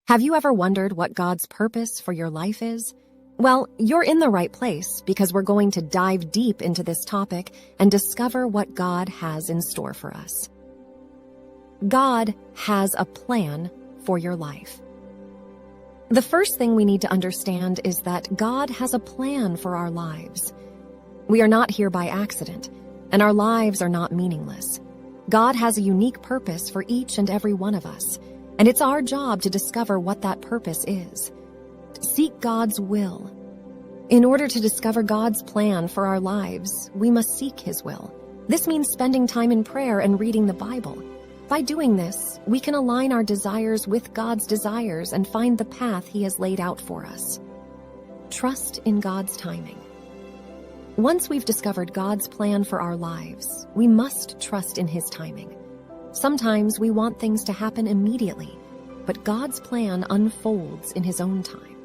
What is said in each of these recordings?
Have you ever wondered what God's purpose for your life is? Well, you're in the right place because we're going to dive deep into this topic and discover what God has in store for us. God has a plan for your life. The first thing we need to understand is that God has a plan for our lives. We are not here by accident, and our lives are not meaningless. God has a unique purpose for each and every one of us, and it's our job to discover what that purpose is. Seek God's will. In order to discover God's plan for our lives, we must seek His will. This means spending time in prayer and reading the Bible. By doing this, we can align our desires with God's desires and find the path He has laid out for us. Trust in God's timing. Once we've discovered God's plan for our lives, we must trust in His timing. Sometimes we want things to happen immediately, but God's plan unfolds in His own time.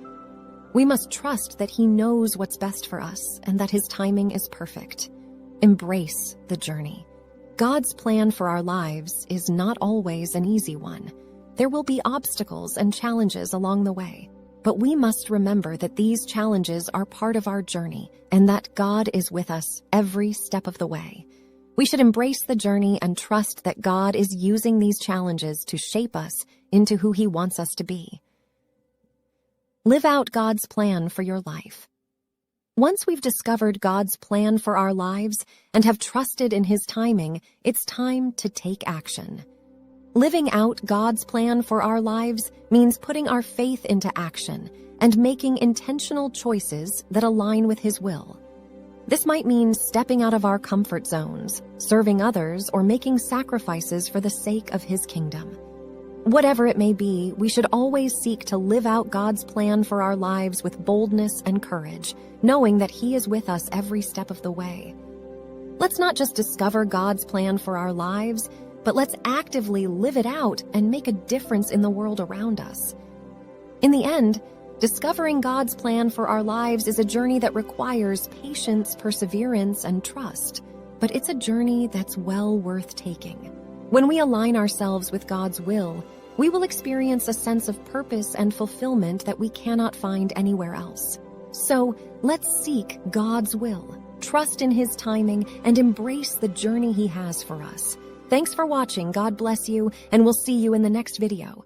We must trust that He knows what's best for us and that His timing is perfect. Embrace the journey. God's plan for our lives is not always an easy one. There will be obstacles and challenges along the way, but we must remember that these challenges are part of our journey and that God is with us every step of the way. We should embrace the journey and trust that God is using these challenges to shape us into who He wants us to be. Live out God's plan for your life. Once we've discovered God's plan for our lives and have trusted in His timing, it's time to take action. Living out God's plan for our lives means putting our faith into action and making intentional choices that align with His will. This might mean stepping out of our comfort zones, serving others, or making sacrifices for the sake of His kingdom. Whatever it may be, we should always seek to live out God's plan for our lives with boldness and courage, knowing that He is with us every step of the way. Let's not just discover God's plan for our lives, but let's actively live it out and make a difference in the world around us. In the end, discovering God's plan for our lives is a journey that requires patience, perseverance, and trust, but it's a journey that's well worth taking. When we align ourselves with God's will, we will experience a sense of purpose and fulfillment that we cannot find anywhere else. So, let's seek God's will, trust in His timing, and embrace the journey He has for us. Thanks for watching. God bless you, and we'll see you in the next video.